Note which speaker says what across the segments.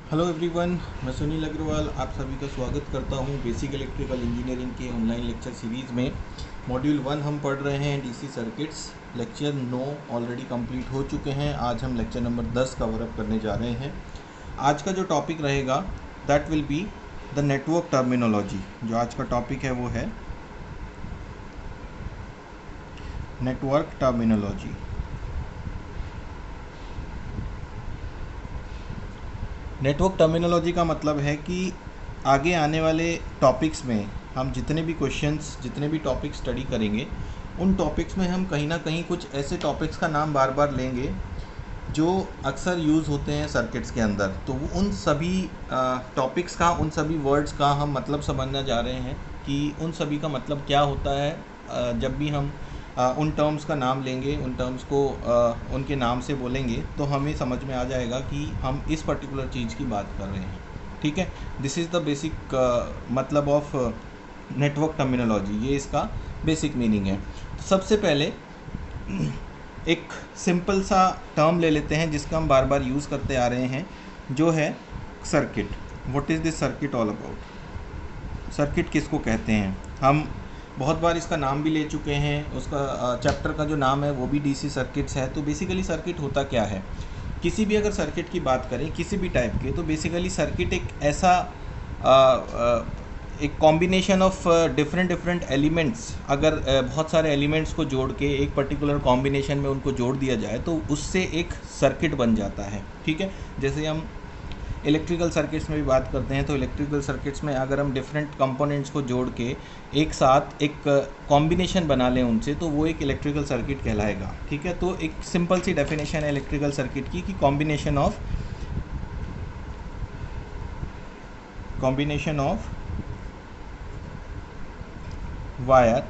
Speaker 1: Hello everyone, मैं सुनील अग्रवाल आप सभी का स्वागत करता हूं बेसिक इलेक्ट्रिकल इंजीनियरिंग के ऑनलाइन लेक्चर सीरीज़ में। मॉड्यूल 1 हम पढ़ रहे हैं DC circuits. Lecture 9 already complete हो चुके हैं। आज हम लेक्चर नंबर 10 कवर अप करने जा रहे हैं। आज का जो टॉपिक रहेगा that will be the network terminology. जो आज का टॉपिक है वो है नेटवर्क टर्मिनोलॉजी। नेटवर्क टर्मिनोलॉजी का मतलब है कि आगे आने वाले टॉपिक्स में हम जितने भी क्वेश्चंस जितने भी टॉपिक स्टडी करेंगे उन टॉपिक्स में हम कहीं ना कहीं कुछ ऐसे टॉपिक्स का नाम बार बार लेंगे जो अक्सर यूज़ होते हैं सर्किट्स के अंदर। तो वो उन सभी टॉपिक्स का, उन सभी वर्ड्स का हम मतलब समझना जा रहे हैं कि उन सभी का मतलब क्या होता है। जब भी हम उन टर्म्स का नाम लेंगे, उन टर्म्स को उनके नाम से बोलेंगे तो हमें समझ में आ जाएगा कि हम इस पर्टिकुलर चीज़ की बात कर रहे हैं। ठीक है, दिस इज़ द बेसिक मतलब ऑफ नेटवर्क टर्मिनोलॉजी। ये इसका बेसिक मीनिंग है। तो सबसे पहले एक सिंपल सा टर्म ले लेते हैं जिसका हम बार बार यूज़ करते आ रहे हैं, जो है circuit. What is this circuit all about? Circuit किसको कहते हैं? हम बहुत बार इसका नाम भी ले चुके हैं। उसका चैप्टर का जो नाम है वो भी डीसी सर्किट्स है। तो बेसिकली सर्किट होता क्या है? किसी भी अगर सर्किट की बात करें किसी भी टाइप के, तो बेसिकली सर्किट एक ऐसा एक combination of different different elements, अगर बहुत सारे एलिमेंट्स को जोड़ के एक पर्टिकुलर कॉम्बिनेशन में उनको जोड़ दिया जाए तो उससे एक सर्किट बन जाता है। ठीक है, जैसे हम इलेक्ट्रिकल सर्किट्स में भी बात करते हैं तो इलेक्ट्रिकल सर्किट्स में अगर हम डिफरेंट कंपोनेंट्स को जोड़ के एक साथ एक कॉम्बिनेशन बना लें उनसे, तो वो एक इलेक्ट्रिकल सर्किट कहलाएगा। ठीक है, तो एक सिंपल सी डेफिनेशन है इलेक्ट्रिकल सर्किट की कि combination of wire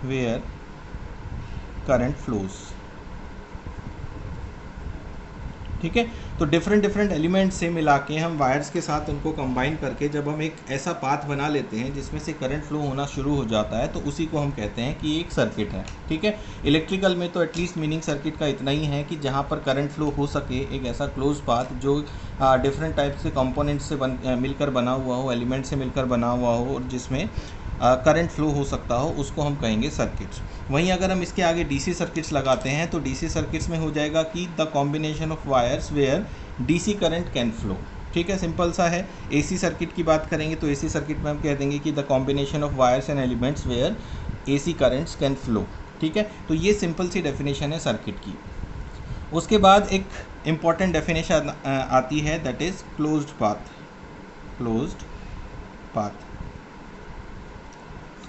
Speaker 1: where current flows. ठीक है, तो डिफरेंट डिफरेंट एलिमेंट्स से मिला के हम वायर्स के साथ उनको कंबाइन करके जब हम एक ऐसा पाथ बना लेते हैं जिसमें से करंट फ्लो होना शुरू हो जाता है, तो उसी को हम कहते हैं कि एक सर्किट है। ठीक है, इलेक्ट्रिकल में तो एटलीस्ट मीनिंग सर्किट का इतना ही है कि जहाँ पर करंट फ्लो हो सके, एक ऐसा क्लोज पाथ जो डिफरेंट टाइप से कंपोनेंट्स से मिलकर बना हुआ हो, एलिमेंट से मिलकर बना हुआ हो और जिसमें करंट फ्लो हो सकता हो, उसको हम कहेंगे सर्किट्स। वहीं अगर हम इसके आगे डीसी सर्किट्स लगाते हैं तो डीसी सर्किट्स में हो जाएगा कि the combination of wires where DC current can flow. ठीक है, सिंपल सा है। एसी सर्किट की बात करेंगे तो एसी सर्किट में हम कह देंगे कि the combination of wires and elements where AC currents can flow. ठीक है, तो ये सिंपल सी डेफिनेशन है सर्किट की। उसके बाद एक इम्पॉर्टेंट डेफिनेशन आती है, that is closed path. Closed path,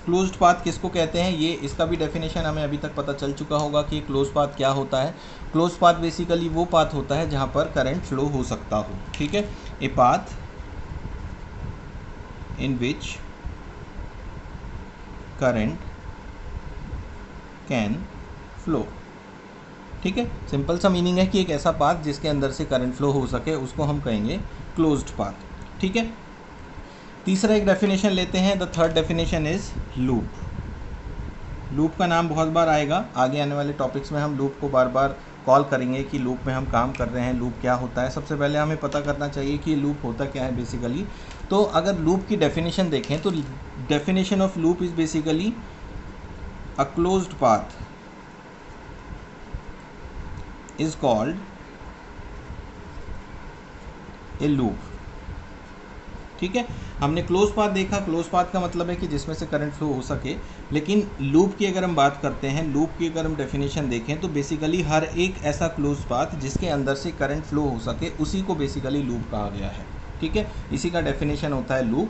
Speaker 1: closed path किसको कहते हैं, ये इसका भी डेफिनेशन हमें अभी तक पता चल चुका होगा कि क्लोज पाथ क्या होता है। क्लोज पाथ बेसिकली वो पाथ होता है जहाँ पर करंट फ्लो हो सकता हो। ठीक है, a path in which current can flow. ठीक है, सिंपल सा मीनिंग है कि एक ऐसा पाथ जिसके अंदर से करंट फ्लो हो सके उसको हम कहेंगे क्लोज्ड पाथ। ठीक है, तीसरा एक डेफिनेशन लेते हैं। The third definition is loop. Loop का नाम बहुत बार आएगा आगे आने वाले टॉपिक्स में। हम लूप को बार बार कॉल करेंगे कि लूप में हम काम कर रहे हैं, लूप क्या होता है। सबसे पहले हमें पता करना चाहिए कि लूप होता क्या है बेसिकली। तो अगर लूप की डेफिनेशन देखें तो definition of loop is basically a closed path is called a loop. ठीक है, हमने क्लोज पाथ देखा। क्लोज पाथ का मतलब है कि जिसमें से करंट फ्लो हो सके। लेकिन लूप की अगर हम बात करते हैं, लूप की अगर हम डेफिनेशन देखें तो बेसिकली हर एक ऐसा क्लोज पाथ जिसके अंदर से करंट फ्लो हो सके उसी को बेसिकली लूप कहा गया है। ठीक है, इसी का डेफिनेशन होता है लूप।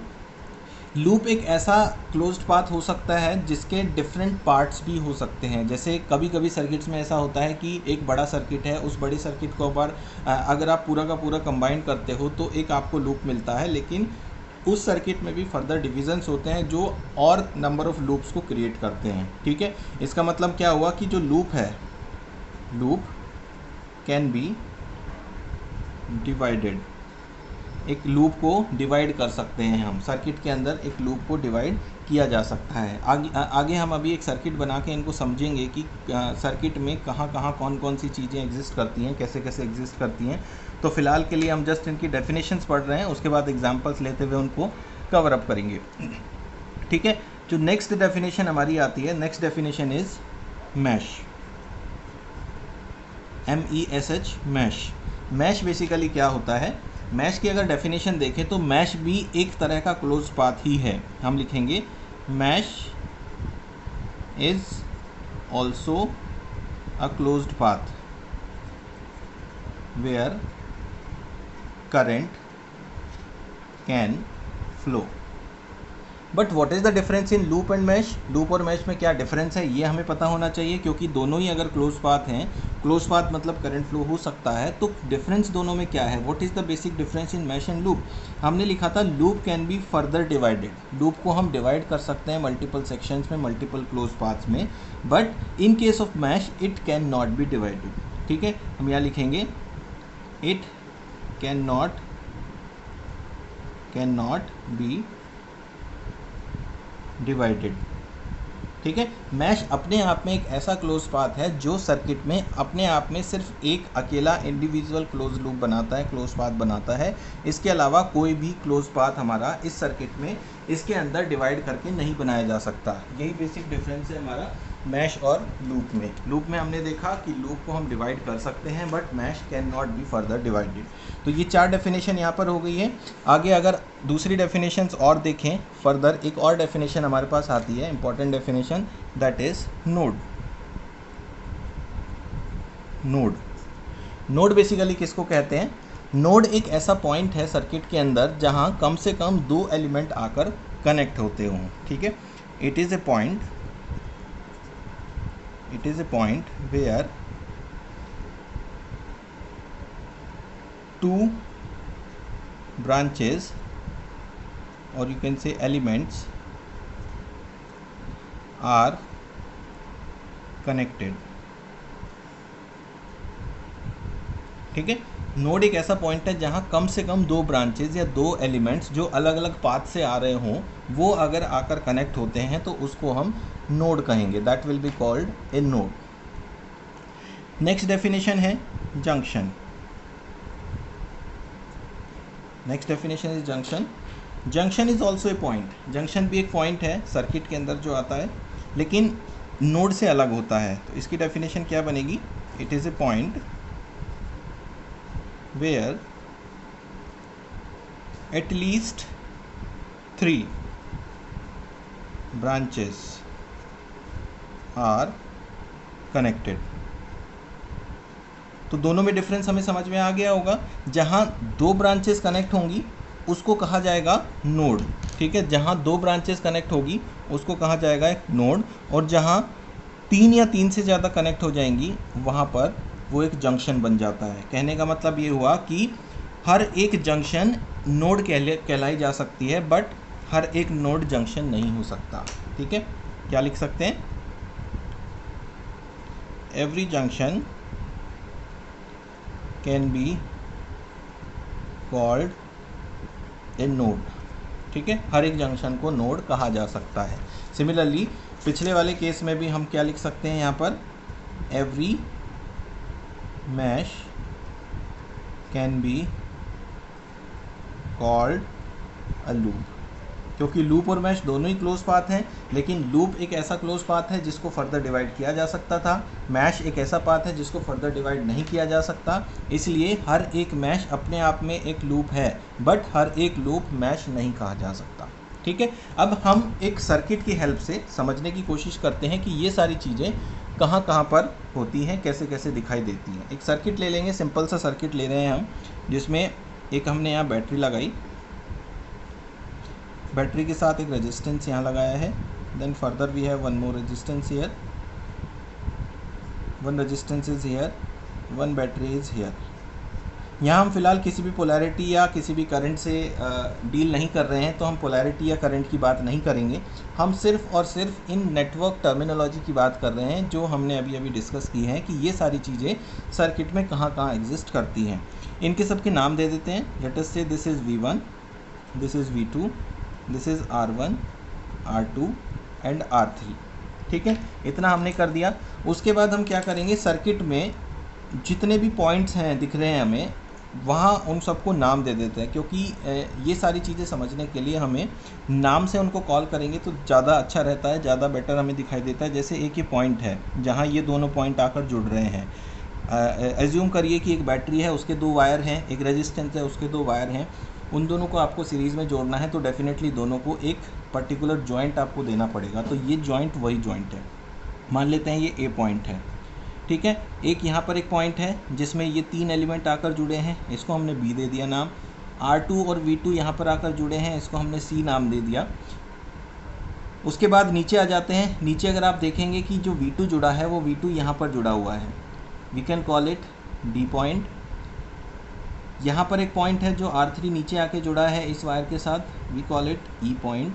Speaker 1: लूप एक ऐसा क्लोज्ड पाथ हो सकता है जिसके डिफरेंट पार्ट्स भी हो सकते हैं। जैसे कभी कभी सर्किट्स में ऐसा होता है कि एक बड़ा सर्किट है, उस बड़े सर्किट को अगर आप पूरा का पूरा कंबाइन करते हो तो एक आपको लूप मिलता है। लेकिन उस सर्किट में भी फर्दर डिविजन्स होते हैं जो और नंबर ऑफ लूप्स को क्रिएट करते हैं। ठीक है, इसका मतलब क्या हुआ कि जो लूप है, लूप कैन बी डिवाइडेड। एक लूप को डिवाइड कर सकते हैं हम, सर्किट के अंदर एक लूप को डिवाइड किया जा सकता है। आगे हम अभी एक सर्किट बना के इनको समझेंगे कि सर्किट में कहाँ कहाँ कौन कौन सी चीज़ें एग्जिस्ट करती हैं, कैसे कैसे एग्जिस्ट करती हैं। तो फिलहाल के लिए हम जस्ट इनकी डेफिनेशंस पढ़ रहे हैं, उसके बाद एग्जांपल्स लेते हुए उनको कवर अप करेंगे। ठीक है, जो नेक्स्ट डेफिनेशन हमारी आती है, next definition is mesh, MESH, mesh. Mesh basically क्या होता है? मैश की अगर डेफिनेशन देखें तो मैश भी एक तरह का क्लोज पाथ ही है। हम लिखेंगे mesh is also a closed path where current can flow. But what is the difference in loop and mesh? Loop और मैश में क्या डिफरेंस है ये हमें पता होना चाहिए, क्योंकि दोनों ही अगर क्लोज पाथ हैं, क्लोज पाथ मतलब करंट फ्लो हो सकता है, तो डिफरेंस दोनों में क्या है? What is the basic difference in mesh and loop? हमने लिखा था loop can be further divided. Loop को हम डिवाइड कर सकते हैं मल्टीपल सेक्शंस में, मल्टीपल क्लोज पाथ्स में, but in case of mesh it can not be divided. ठीक है, हम यहाँ लिखेंगे it can not be divided. ठीक है, मैश अपने आप में एक ऐसा क्लोज पाथ है जो सर्किट में अपने आप में सिर्फ एक अकेला इंडिविजुअल क्लोज लूप बनाता है, क्लोज पाथ बनाता है। इसके अलावा कोई भी क्लोज पाथ हमारा इस सर्किट में इसके अंदर डिवाइड करके नहीं बनाया जा सकता। यही बेसिक डिफरेंस है हमारा मैश और लूप में। लूप में हमने देखा कि लूप को हम डिवाइड कर सकते हैं, but mesh can not be further divided. तो ये 4 डेफिनेशन यहाँ पर हो गई है। आगे अगर दूसरी डेफिनेशंस और देखें फर्दर, एक और डेफिनेशन हमारे पास आती है, important definition, that is node. Node basically किसको कहते हैं? नोड एक ऐसा पॉइंट है सर्किट के अंदर जहाँ कम से कम 2 एलिमेंट आकर कनेक्ट होते हों। ठीक है, it is a point where 2 branches, or you can say elements, are connected। ठीक है, नोड एक ऐसा पॉइंट है जहां कम से कम 2 ब्रांचेज या 2 एलिमेंट्स जो अलग अलग पाथ से आ रहे हों, वो अगर आकर कनेक्ट होते हैं तो उसको हम नोड कहेंगे। That will be called a node. Next definition है junction. Next definition is junction. Junction is also a point. Junction भी एक पॉइंट है सर्किट के अंदर जो आता है, लेकिन नोड से अलग होता है। तो इसकी डेफिनेशन क्या बनेगी? It is a point where at least 3 branches are connected। तो दोनों में डिफरेंस हमें समझ में आ गया होगा। जहां 2 ब्रांचेस कनेक्ट होंगी उसको कहा जाएगा नोड। ठीक है, जहां 2 ब्रांचेस कनेक्ट होगी उसको कहा जाएगा एक नोड, और जहां 3 या 3 से ज़्यादा कनेक्ट हो जाएंगी वहां पर वो एक जंक्शन बन जाता है। कहने का मतलब ये हुआ कि हर एक जंक्शन नोड कहलाई जा सकती है, बट हर एक नोड जंक्शन नहीं हो सकता। ठीक है, क्या लिख सकते हैं? Every junction can be called a node. ठीक है, हर एक जंक्शन को नोड कहा जा सकता है। सिमिलरली पिछले वाले केस में भी हम क्या लिख सकते हैं यहाँ पर? Every mesh can be called a loop. क्योंकि लूप और मैश दोनों ही क्लोज पाथ हैं, लेकिन लूप एक ऐसा क्लोज पाथ है जिसको फर्दर डिवाइड किया जा सकता था, मैश एक ऐसा पाथ है जिसको फर्दर डिवाइड नहीं किया जा सकता। इसलिए हर एक मैश अपने आप में एक लूप है, बट हर एक लूप मैश नहीं कहा जा सकता। ठीक है, अब हम एक सर्किट की हेल्प से समझने की कोशिश करते हैं कि ये सारी चीज़ें कहाँ कहाँ पर होती हैं, कैसे कैसे दिखाई देती हैं। एक सर्किट ले लेंगे, सिंपल सा सर्किट ले रहे हैं हम, जिसमें एक हमने यहाँ बैटरी लगाई, बैटरी के साथ एक रेजिस्टेंस यहाँ लगाया है, then further we have one more resistance here, one resistance is here, one battery is here. यहाँ हम फिलहाल किसी भी पोलैरिटी या किसी भी करंट से डील नहीं कर रहे हैं, तो हम पोलैरिटी या करंट की बात नहीं करेंगे। हम सिर्फ और सिर्फ इन नेटवर्क टर्मिनोलॉजी की बात कर रहे हैं जो हमने अभी अभी डिस्कस की है कि ये सारी चीज़ें सर्किट में कहाँ कहाँ एग्जिस्ट करती हैं। इनके सब के नाम दे देते हैं। लेट अस से this is V1, this is V2, this is R1, R2 and R3। ठीक है, इतना हमने कर दिया। उसके बाद हम क्या करेंगे, सर्किट में जितने भी पॉइंट्स हैं दिख रहे हैं हमें, वहाँ उन सबको नाम दे देते हैं, क्योंकि ये सारी चीज़ें समझने के लिए हमें नाम से उनको कॉल करेंगे तो ज़्यादा अच्छा रहता है, ज़्यादा बेटर हमें दिखाई देता है। जैसे एक ये पॉइंट है जहाँ ये दोनों पॉइंट आकर जुड़ रहे हैं। एज्यूम करिए कि एक बैटरी है, उसके 2 वायर हैं, एक रेजिस्टेंस है, उसके 2 वायर हैं। उन दोनों को आपको सीरीज़ में जोड़ना है तो डेफिनेटली दोनों को एक पर्टिकुलर जॉइंट आपको देना पड़ेगा। तो ये जॉइंट वही जॉइंट है। मान लेते हैं ये ए पॉइंट है, ठीक है। एक यहाँ पर एक पॉइंट है जिसमें ये 3 एलिमेंट आकर जुड़े हैं, इसको हमने बी दे दिया नाम। R2 और V2 यहाँ पर आकर जुड़े हैं, इसको हमने सी नाम दे दिया। उसके बाद नीचे आ जाते हैं। नीचे अगर आप देखेंगे कि जो V2 जुड़ा है वो V2 यहाँ पर जुड़ा हुआ है, we can call it D point. यहाँ पर एक पॉइंट है जो R3 नीचे आके जुड़ा है इस वायर के साथ, we call it E point.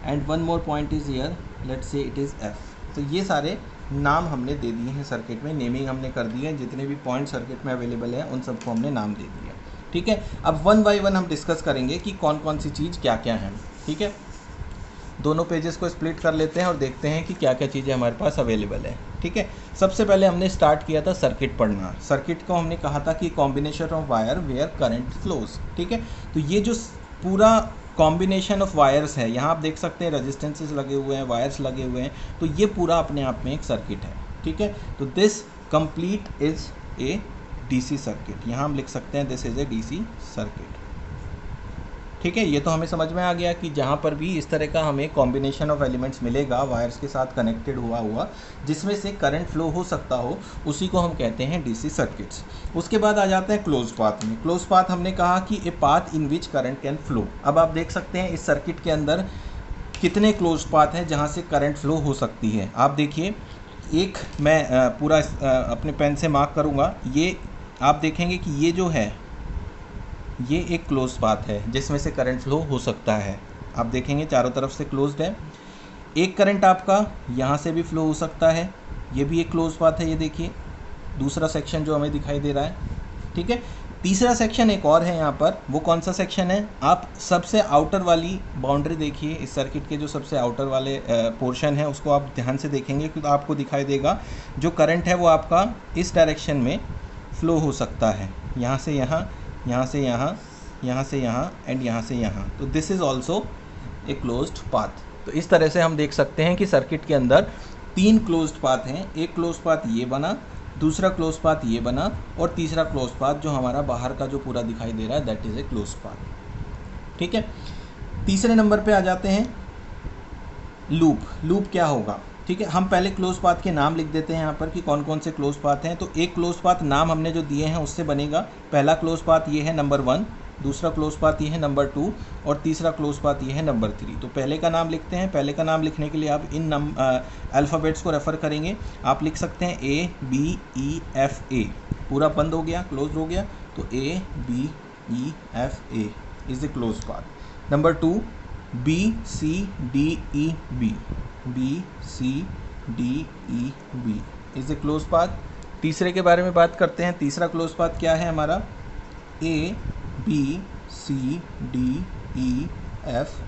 Speaker 1: And one more point is here, let's say it is F. तो ये सारे नाम हमने दे दिए हैं सर्किट में, नेमिंग हमने कर दी है। जितने भी पॉइंट सर्किट में अवेलेबल है उन सबको हमने नाम दे दिया, ठीक है। अब वन बाय वन हम डिस्कस करेंगे कि कौन कौन सी चीज़ क्या क्या है, ठीक है। दोनों पेजेस को स्प्लिट कर लेते हैं और देखते हैं कि क्या क्या चीज़ें हमारे पास अवेलेबल है, ठीक है। सबसे पहले हमने स्टार्ट किया था सर्किट पढ़ना। सर्किट को हमने कहा था कि combination of wire where current flows, ठीक है। तो ये जो पूरा कॉम्बिनेशन ऑफ वायर्स है, यहाँ आप देख सकते हैं रेजिस्टेंसेस लगे हुए हैं, वायर्स लगे हुए हैं, तो ये पूरा अपने आप में एक सर्किट है, ठीक है। तो this complete is a DC circuit. यहाँ हम लिख सकते हैं this is a DC circuit, ठीक है। ये तो हमें समझ में आ गया कि जहाँ पर भी इस तरह का हमें कॉम्बिनेशन ऑफ एलिमेंट्स मिलेगा वायर्स के साथ कनेक्टेड हुआ जिसमें से करंट फ्लो हो सकता हो, उसी को हम कहते हैं डीसी सर्किट्स। उसके बाद आ जाते हैं क्लोज पाथ में। क्लोज पाथ हमने कहा कि a path in which current can flow. अब आप देख सकते हैं इस सर्किट के अंदर कितने क्लोज पाथ हैं जहाँ से करंट फ्लो हो सकती है। आप देखिए, एक मैं पूरा अपने पेन से मार्क करूँगा, ये आप देखेंगे कि ये जो है ये एक क्लोज पाथ है जिसमें से करंट फ्लो हो सकता है। आप देखेंगे चारों तरफ से क्लोज्ड है। एक करंट आपका यहाँ से भी फ्लो हो सकता है, ये भी एक क्लोज पाथ है। ये देखिए दूसरा सेक्शन जो हमें दिखाई दे रहा है, ठीक है। तीसरा सेक्शन एक और है यहाँ पर, वो कौन सा सेक्शन है? आप सबसे आउटर वाली बाउंड्री देखिए, इस सर्किट के जो सबसे आउटर वाले पोर्शन है उसको आप ध्यान से देखेंगे तो आपको दिखाई देगा जो करंट है वो आपका इस डायरेक्शन में फ्लो हो सकता है, यहाँ से यहाँ, यहाँ से यहाँ, यहाँ से यहाँ एंड यहाँ से यहाँ। तो this is also a closed path. तो इस तरह से हम देख सकते हैं कि सर्किट के अंदर 3 क्लोज्ड पाथ हैं। एक क्लोज पाथ ये बना, दूसरा क्लोज पाथ ये बना, और तीसरा क्लोज पाथ जो हमारा बाहर का जो पूरा दिखाई दे रहा है that is a close path, ठीक है। तीसरे नंबर पे आ जाते हैं लूप। लूप क्या होगा, ठीक है। हम पहले क्लोज पाथ के नाम लिख देते हैं यहाँ पर कि कौन कौन से क्लोज पाथ हैं। तो एक क्लोज पाथ नाम हमने जो दिए हैं उससे बनेगा। पहला क्लोज पाथ ये है नंबर 1, दूसरा क्लोज पाथ ये है नंबर 2, और तीसरा क्लोज पाथ ये है नंबर 3। तो पहले का नाम लिखते हैं। पहले का नाम लिखने के लिए आप इन अल्फ़ाबेट्स को रेफ़र करेंगे। आप लिख सकते हैं ABEFA, पूरा बंद हो गया, क्लोज हो गया, तो ABEFA is a close path. Number 2 BCDEB, BCDEB is a close path. तीसरे के बारे में बात करते हैं। तीसरा क्लोज पाथ क्या है हमारा? ABCDEF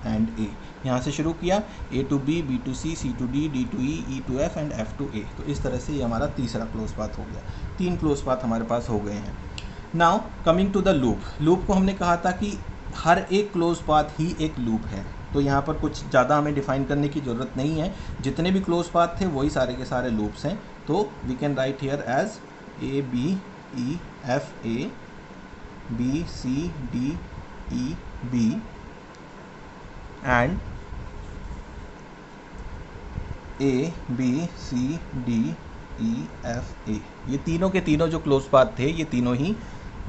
Speaker 1: and A। यहाँ से शुरू किया, A to B, B to C, C to D, D to E, E to F and F to A। तो इस तरह से ये हमारा तीसरा क्लोज पाथ हो गया। 3 क्लोज पाथ हमारे पास हो गए हैं। Now coming to the loop. Loop को हमने कहा था कि हर एक क्लोज पाथ ही एक लूप है। तो यहाँ पर कुछ ज़्यादा हमें डिफाइन करने की ज़रूरत नहीं है, जितने भी क्लोज पाथ थे वही सारे के सारे लूप्स हैं। तो we can write here as ABEFA, BCDEB and ABCDEFA। ये तीनों के तीनों जो क्लोज पाथ थे ये तीनों ही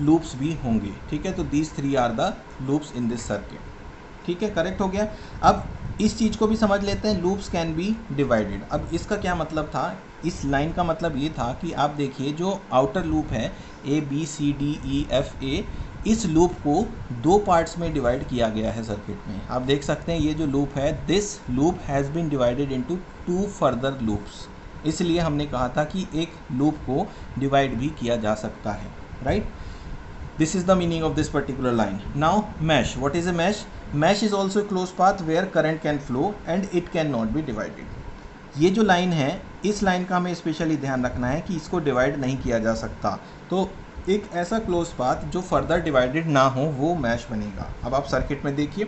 Speaker 1: लूप्स भी होंगे, ठीक है। तो these 3 are the loops in this circuit, ठीक है। करेक्ट हो गया। अब इस चीज़ को भी समझ लेते हैं, लूप्स कैन बी डिवाइडेड। अब इसका क्या मतलब था? इस लाइन का मतलब ये था कि आप देखिए जो आउटर लूप है ABCDEFA, इस लूप को 2 पार्ट्स में डिवाइड किया गया है सर्किट में। आप देख सकते हैं ये जो लूप है, this loop has been divided into 2 further loops. इसलिए हमने कहा था कि एक लूप को डिवाइड भी किया जा सकता है, right. This is the meaning of this particular line. Now mesh. What is a mesh? Mesh is also a closed path where current can flow and it cannot be divided. ये जो line है, इस line का हमें specially ध्यान रखना है कि इसको डिवाइड नहीं किया जा सकता। तो एक ऐसा क्लोज पाथ जो फर्दर डिवाइडेड ना हो वो मैश बनेगा। अब आप सर्किट में देखिए,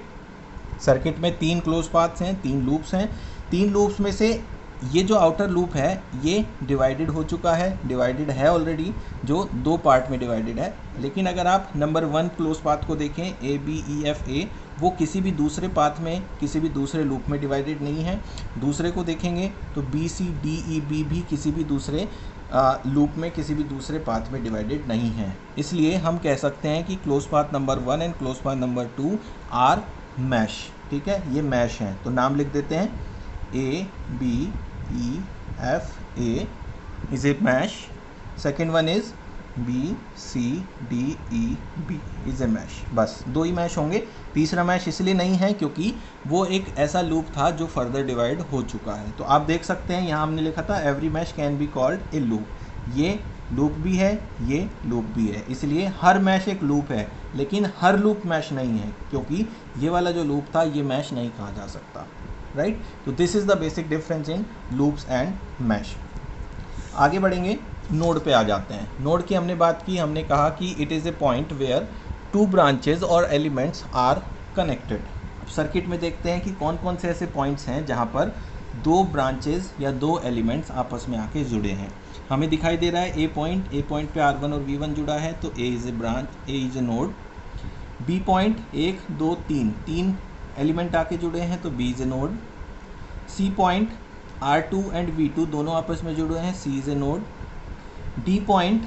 Speaker 1: सर्किट में 3 क्लोज पाथ्स हैं, 3 लूप्स हैं। 3 लूप्स में से ये जो आउटर लूप है ये डिवाइडेड हो चुका है, डिवाइडेड है ऑलरेडी, जो 2 पार्ट में डिवाइडेड है। लेकिन अगर आप नंबर 1 क्लोज पाथ को देखें, ए बी ई एफ ए, वो किसी भी दूसरे पाथ में, किसी भी दूसरे लूप में डिवाइडेड नहीं है। दूसरे को देखेंगे तो B C D E B भी किसी भी दूसरे लूप में, किसी भी दूसरे पाथ में डिवाइडेड नहीं है। इसलिए हम कह सकते हैं कि close path number 1 and close path number 2 are mesh. ठीक है, ये मैश हैं। तो नाम लिख देते हैं, A B E F A is a mesh. Second one is B C D E B is a mesh. बस 2 ही मैश होंगे। तीसरा मैश इसलिए नहीं है क्योंकि वो एक ऐसा लूप था जो फर्दर डिवाइड हो चुका है। तो आप देख सकते हैं यहाँ हमने लिखा था every mesh can be called a loop. ये लूप भी है, ये लूप भी है, इसलिए हर मैश एक लूप है, लेकिन हर लूप मैश नहीं है, क्योंकि ये वाला जो लूप था ये मैश नहीं कहा जा सकता। राइट, तो this is the basic difference in loops and mash. आगे बढ़ेंगे, नोड पे आ जाते हैं। नोड की हमने बात की, हमने कहा कि it is a point where 2 branches और एलिमेंट्स आर कनेक्टेड। सर्किट में देखते हैं कि कौन कौन से ऐसे पॉइंट्स हैं जहाँ पर 2 ब्रांचेज या 2 एलिमेंट्स आपस में आके जुड़े हैं। हमें दिखाई दे रहा है ए पॉइंट पे R1 और V1 जुड़ा है, तो A is a branch, A is a node. B point 1 2 3 element आके जुड़े हैं, तो B is a node. C point R2 and V2 दोनों आपस में जुड़े हैं, C is a node. D point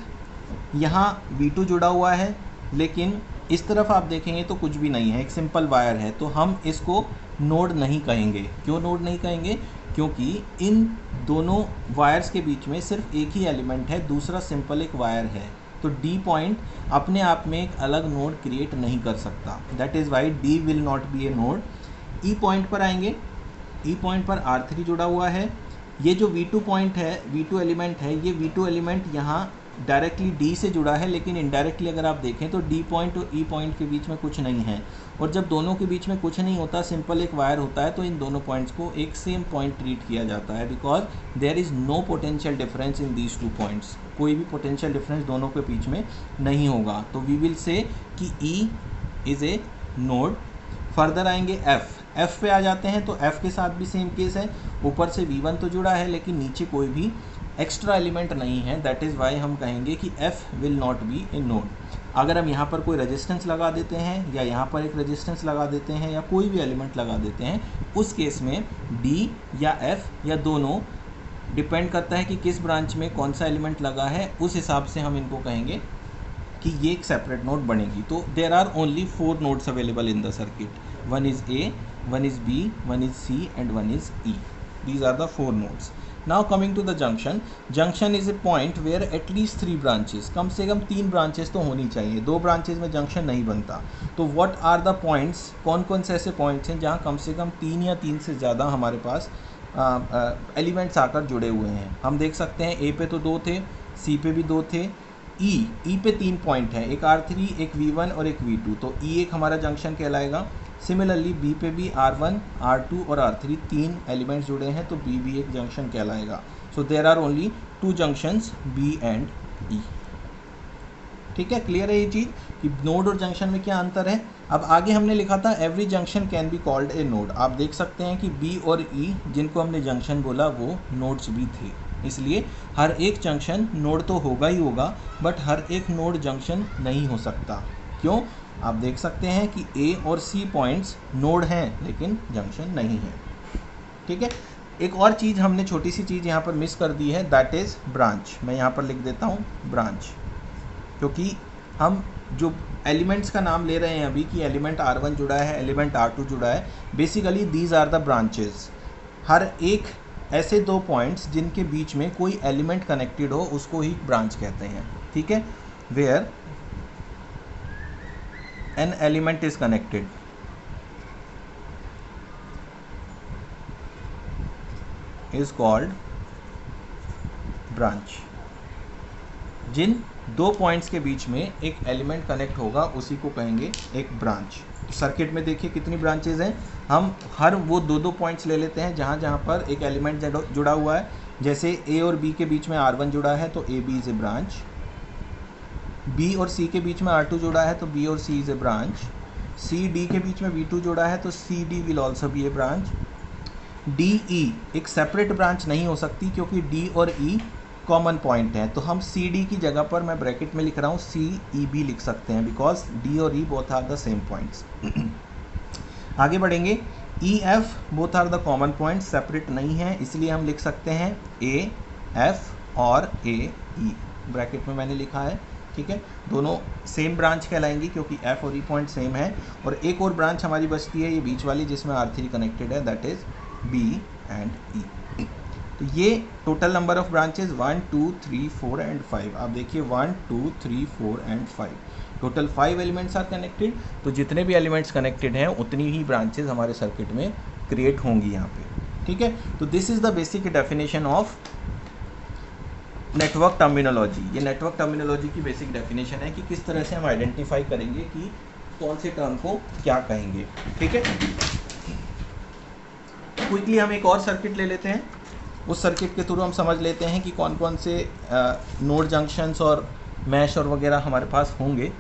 Speaker 1: यहाँ V2 जुड़ा हुआ है, लेकिन इस तरफ आप देखेंगे तो कुछ भी नहीं है, एक सिंपल वायर है, तो हम इसको नोड नहीं कहेंगे। क्यों नोड नहीं कहेंगे? क्योंकि इन दोनों वायर्स के बीच में सिर्फ एक ही एलिमेंट है, दूसरा सिंपल एक वायर है। तो डी पॉइंट अपने आप में एक अलग नोड क्रिएट नहीं कर सकता, that is why D will not be A node. E point पर आएंगे, ई पॉइंट पर R3 जुड़ा हुआ है। ये जो V2 पॉइंट है, V2 एलिमेंट है, ये V2 एलिमेंट यहाँ डायरेक्टली D से जुड़ा है, लेकिन इनडायरेक्टली अगर आप देखें तो D पॉइंट और E पॉइंट के बीच में कुछ नहीं है। और जब दोनों के बीच में कुछ नहीं होता, सिंपल एक वायर होता है, तो इन दोनों पॉइंट्स को एक सेम पॉइंट ट्रीट किया जाता है, because there is no potential difference in these 2 points. कोई भी पोटेंशियल डिफरेंस दोनों के बीच में नहीं होगा। तो वी विल से कि E is a node. Further आएंगे एफ पे आ जाते हैं, तो एफ के साथ भी सेम केस है। ऊपर से V1 तो जुड़ा है, लेकिन नीचे कोई भी एक्स्ट्रा एलिमेंट नहीं है, दैट इज़ वाई हम कहेंगे कि F will not be A node. अगर हम यहाँ पर कोई रेजिस्टेंस लगा देते हैं, या यहाँ पर एक रेजिस्टेंस लगा देते हैं, या कोई भी एलिमेंट लगा देते हैं, उस केस में डी या एफ या दोनों, डिपेंड करता है कि किस ब्रांच में कौन सा एलिमेंट लगा है, उस हिसाब से हम इनको कहेंगे कि ये एक सेपरेट नोड बनेगी। तो there are only 4 nodes available in the circuit, 1 is A, 1 is B, 1 is C and 1 is E. These are the 4 nodes. Now coming to the junction. Junction is a point where at least 3 branches, कम से कम 3 branches तो होनी चाहिए, 2 branches में junction नहीं बनता। तो what are the points, कौन कौन से ऐसे points हैं जहाँ कम से कम 3 या 3 से ज़्यादा हमारे पास एलिमेंट्स आकर जुड़े हुए हैं? हम देख सकते हैं A पे तो 2 थे, C पे भी 2 थे, E पे 3 पॉइंट हैं, एक R3, एक V1 और एक V2, तो E एक हमारा जंक्शन कहलाएगा। सिमिलरली बी पे भी R1, R2 और R3 3 एलिमेंट्स जुड़े हैं, तो बी भी एक जंक्शन कहलाएगा। So there are only 2 junctions B and E. ठीक है, क्लियर है ये चीज़ कि नोड और जंक्शन में क्या अंतर है। अब आगे हमने लिखा था every junction can be called a node. आप देख सकते हैं कि बी और ई जिनको हमने जंक्शन बोला वो नोड्स भी थे, इसलिए हर एक जंक्शन नोड तो होगा ही होगा, बट हर एक नोड जंक्शन नहीं हो सकता। क्यों? आप देख सकते हैं कि ए और सी पॉइंट्स नोड हैं, लेकिन जंक्शन नहीं है। ठीक है, एक और चीज़ हमने छोटी सी चीज़ यहाँ पर मिस कर दी है, दैट इज़ ब्रांच। मैं यहाँ पर लिख देता हूँ ब्रांच, क्योंकि हम जो एलिमेंट्स का नाम ले रहे हैं अभी कि एलिमेंट R1 जुड़ा है, एलिमेंट R2 जुड़ा है, basically these are the branches. हर एक ऐसे 2 पॉइंट्स जिनके बीच में कोई एलिमेंट कनेक्टेड हो उसको ही ब्रांच कहते हैं। ठीक है, where an element is connected is called branch। जिन 2 पॉइंट्स के बीच में एक एलिमेंट कनेक्ट होगा उसी को कहेंगे एक ब्रांच। सर्किट में देखिए कितनी ब्रांचेज हैं, हम हर वो 2 पॉइंट्स ले लेते हैं जहाँ जहाँ पर एक एलिमेंट जुड़ा हुआ है। जैसे ए और बी के बीच में R1 जुड़ा है, तो A B is a branch. B और सी के बीच में R2 जोड़ा है तो बी और C is a branch. C D के बीच में V2 जोड़ा है तो C D will also be a branch. D E एक सेपरेट ब्रांच नहीं हो सकती क्योंकि डी और ई कॉमन पॉइंट है, तो हम सी डी की जगह पर मैं ब्रैकेट में लिख रहा हूँ सी ई बी लिख सकते हैं, बिकॉज डी और E both are the same points. आगे बढ़ेंगे। E F both are the common point, separate नहीं है, इसलिए हम लिख सकते हैं ए एफ और ए ई, ब्रैकेट में मैंने लिखा है। ठीक है, दोनों सेम ब्रांच कहलाएंगी क्योंकि एफ और ई पॉइंट सेम है। और एक और ब्रांच हमारी बचती है ये बीच वाली जिसमें R3 कनेक्टेड है, that is B and E. तो ये total number of branches 1 2 3 4 and 5। आप देखिए 1 2 3 4 and 5, total 5 elements are connected. तो जितने भी एलिमेंट्स कनेक्टेड हैं उतनी ही ब्रांचेस हमारे सर्किट में क्रिएट होंगी यहाँ पे। ठीक है, तो this is the basic definition of network terminology. ये नेटवर्क टर्मिनोलॉजी की बेसिक डेफिनेशन है कि किस तरह से हम आइडेंटिफाई करेंगे कि कौन से टर्म को क्या कहेंगे। ठीक है, क्विकली हम एक और सर्किट ले लेते हैं, उस सर्किट के थ्रू हम समझ लेते हैं कि कौन कौन से नोड जंक्शंस और मैश और वगैरह हमारे पास होंगे।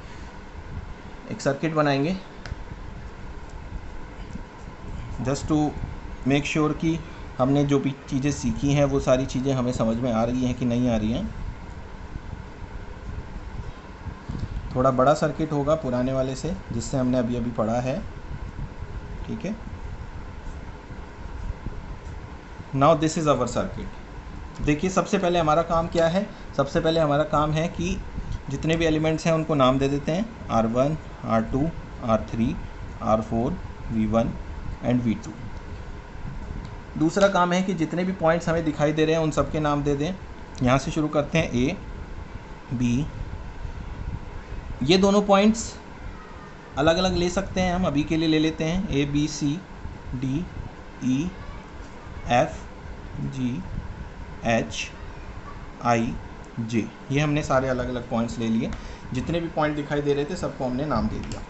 Speaker 1: एक सर्किट बनाएंगे जस्ट टू मेक श्योर कि हमने जो भी चीज़ें सीखी हैं वो सारी चीज़ें हमें समझ में आ रही हैं कि नहीं आ रही हैं। थोड़ा बड़ा सर्किट होगा पुराने वाले से जिससे हमने अभी अभी पढ़ा है। ठीक है, now this is our circuit. देखिए सबसे पहले हमारा काम क्या है, सबसे पहले हमारा काम है कि जितने भी एलिमेंट्स हैं उनको नाम दे देते हैं, R1 R2 R3 R4 V1 and V2। दूसरा काम है कि जितने भी पॉइंट्स हमें दिखाई दे रहे हैं उन सब के नाम दे दें। यहाँ से शुरू करते हैं A B, ये दोनों पॉइंट्स अलग अलग ले सकते हैं, हम अभी के लिए ले लेते हैं A B C D E F G H I J, ये हमने सारे अलग अलग पॉइंट्स ले लिए। जितने भी पॉइंट दिखाई दे रहे थे सबको हमने नाम दे दिया।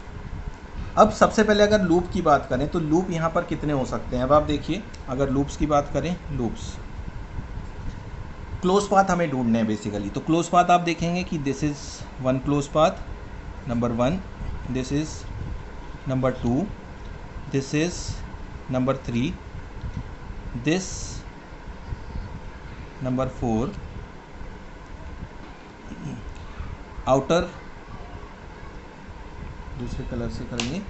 Speaker 1: अब सबसे पहले अगर लूप की बात करें तो लूप यहाँ पर कितने हो सकते हैं। अब आप देखिए, अगर लूप्स की बात करें, लूप्स क्लोज पाथ हमें ढूंढने हैं बेसिकली। तो क्लोज पाथ आप देखेंगे कि this is one clause path, number 1, this is number 2, this is number 3, this number 4, outer दूसरे कलर से करेंगे,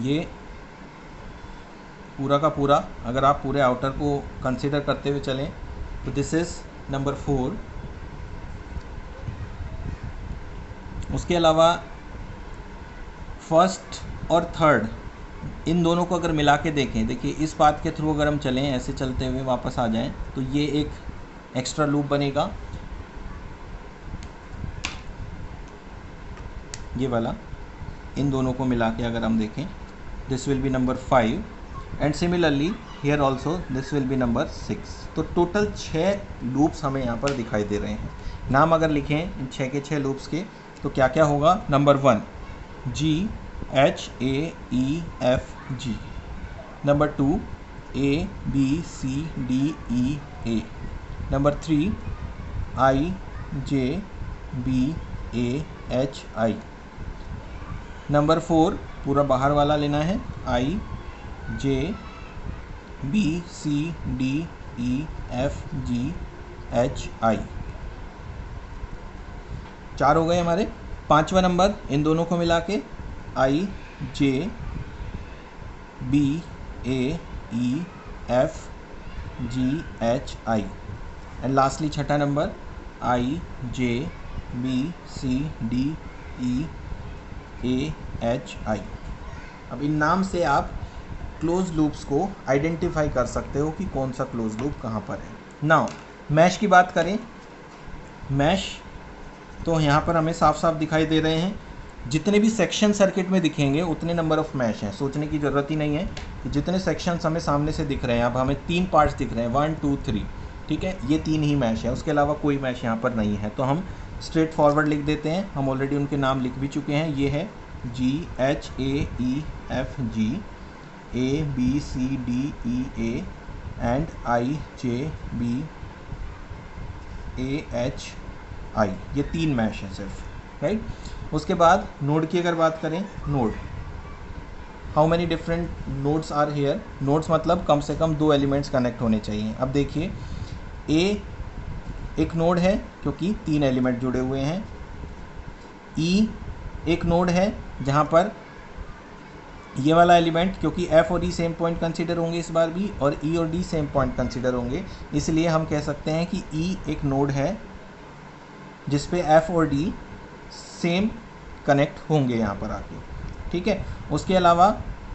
Speaker 1: ये पूरा का पूरा अगर आप पूरे आउटर को कंसीडर करते हुए चलें तो दिस इज़ नंबर 4। उसके अलावा फर्स्ट और थर्ड, इन दोनों को अगर मिला के देखें, देखिए इस पाथ के थ्रू अगर हम चलें, ऐसे चलते हुए वापस आ जाएं तो ये एक एक्स्ट्रा लूप बनेगा, ये वाला। इन दोनों को मिला के अगर हम देखें, this will be number 5 and similarly here also this will be number 6। तो टोटल 6 लूप्स हमें यहाँ पर दिखाई दे रहे हैं। नाम अगर लिखें इन 6 के 6 लूप्स के तो क्या क्या होगा। Number 1 G H A E F G, number 2 A B C D E A, number 3 I J B A H I, number 4 पूरा बाहर वाला लेना है, I J B C D E F G H I। 4 हो गए हमारे। 5वां number in दोनों को मिला के I J B A E F G H I and lastly 6ठा number I J B C D E A H I। अब इन नाम से आप क्लोज लूप्स को आइडेंटिफाई कर सकते हो कि कौन सा क्लोज लूप कहाँ पर है। नाउ मैश की बात करें, मैश तो यहाँ पर हमें साफ साफ दिखाई दे रहे हैं। जितने भी सेक्शन सर्किट में दिखेंगे उतने नंबर ऑफ़ मैश हैं, सोचने की ज़रूरत ही नहीं है कि जितने सेक्शंस हमें सामने से दिख रहे हैं, अब हमें 3 पार्ट्स दिख रहे हैं, 1 2 3, ठीक है, ये 3 ही मैश है, उसके अलावा कोई मैश यहाँ पर नहीं है। तो हम स्ट्रेट फॉरवर्ड लिख देते हैं, हम ऑलरेडी उनके नाम लिख भी चुके हैं। ये है G H A E F G, A B C D E A and I J B A H आई, ये 3 मैश हैं सिर्फ, राइट। उसके बाद नोड की अगर बात करें, node, how many different nodes are here. Nodes मतलब कम से कम 2 एलिमेंट्स कनेक्ट होने चाहिए। अब देखिए ए एक नोड है क्योंकि 3 एलिमेंट जुड़े हुए हैं। ई एक नोड है जहाँ पर ये वाला एलिमेंट, क्योंकि एफ और ई सेम पॉइंट कंसीडर होंगे इस बार भी, और ई और डी सेम पॉइंट कंसीडर होंगे, इसलिए हम कह सकते हैं कि ई एक नोड है जिस पे एफ और डी सेम कनेक्ट होंगे यहाँ पर आके, ठीक है। उसके अलावा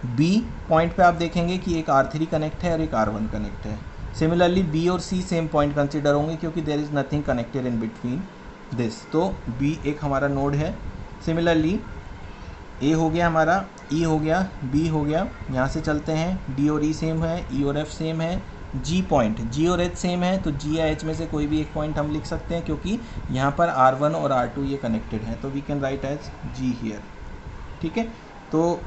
Speaker 1: बी पॉइंट पे आप देखेंगे कि एक R3 कनेक्ट है और एक R1 कनेक्ट है। सिमिलरली बी और सी सेम पॉइंट कंसीडर होंगे क्योंकि there is nothing connected in between this, तो बी एक हमारा नोड है। सिमिलरली ए हो गया हमारा, ई हो गया, बी हो गया, यहाँ से चलते हैं, डी और ई सेम है, ई और एफ सेम है, जी पॉइंट, जी और एच सेम है, तो जी या एच में से कोई भी एक पॉइंट हम लिख सकते हैं क्योंकि यहाँ पर R1 और R2 ये कनेक्टेड है, तो we can write as G here, ठीक है। तो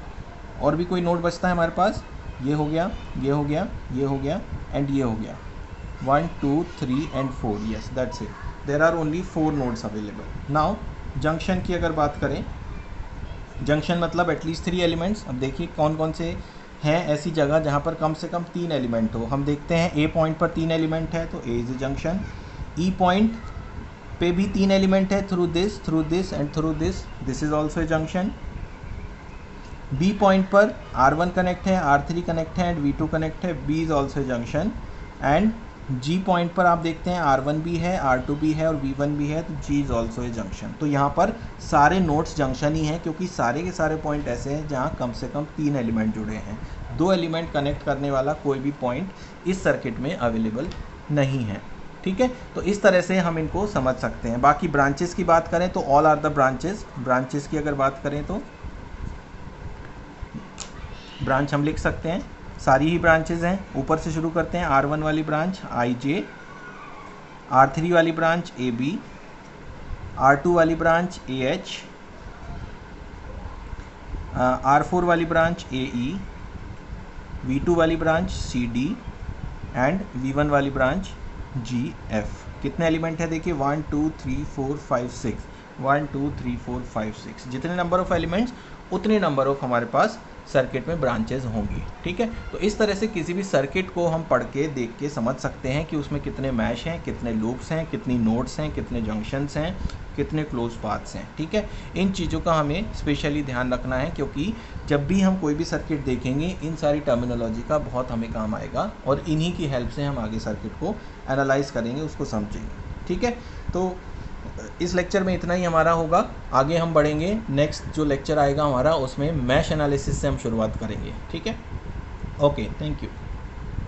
Speaker 1: और भी कोई नोड बचता है हमारे पास, ये हो गया, ये हो गया, ये हो गया एंड ये हो गया, 1 2 3 and 4, yes that's it, there are only 4 nodes available. Now junction की अगर बात करें, जंक्शन मतलब एटलीस्ट 3 एलिमेंट्स। अब देखिए कौन कौन से हैं ऐसी जगह जहाँ पर कम से कम 3 एलिमेंट हो। हम देखते हैं ए पॉइंट पर 3 एलिमेंट है तो A is a junction. E point पे भी 3 एलिमेंट है, through this and through this is also a junction. B point पर R1 कनेक्ट है, R3 कनेक्ट है एंड V2 कनेक्ट है, B is also a junction. And G point पर आप देखते हैं R1 भी है, R2 भी है और V1 भी है, तो G is also a junction. तो यहाँ पर सारे नोड्स जंक्शन ही हैं क्योंकि सारे के सारे पॉइंट ऐसे हैं जहाँ कम से कम 3 एलिमेंट जुड़े हैं। 2 एलिमेंट कनेक्ट करने वाला कोई भी पॉइंट इस सर्किट में अवेलेबल नहीं है, ठीक है। तो इस तरह से हम इनको समझ सकते हैं। बाकी ब्रांचेस की बात करें तो all are the branches. Branches की अगर बात करें तो ब्रांच हम लिख सकते हैं, सारी ही ब्रांचेज हैं। ऊपर से शुरू करते हैं, R1 वाली ब्रांच IJ, R3 वाली ब्रांच AB, R2 वाली ब्रांच AH, R4 वाली ब्रांच AE, V2 वाली ब्रांच CD एंड V1 वाली ब्रांच GF। कितने एलिमेंट है देखिए, 1 2 3 4 5 6, 1 2 3 4 5 6, जितने नंबर ऑफ एलिमेंट्स उतने नंबर ऑफ हमारे पास सर्किट में ब्रांचेज होंगी, ठीक है। तो इस तरह से किसी भी सर्किट को हम पढ़ के देख के समझ सकते हैं कि उसमें कितने मैश हैं, कितने लूप्स हैं, कितनी नोड्स हैं, कितने जंक्शंस हैं, कितने क्लोज पाथ्स हैं, ठीक है। इन चीज़ों का हमें स्पेशली ध्यान रखना है क्योंकि जब भी हम कोई भी सर्किट देखेंगे इन सारी टर्मिनोलॉजी का बहुत हमें काम आएगा और इन्हीं की हेल्प से हम आगे सर्किट को एनालाइज करेंगे, उसको समझेंगे, ठीक है। तो इस लेक्चर में इतना ही हमारा होगा। आगे हम बढ़ेंगे, नेक्स्ट जो लेक्चर आएगा हमारा उसमें मैश एनालिसिस से हम शुरुआत करेंगे, ठीक है। Okay, thank you.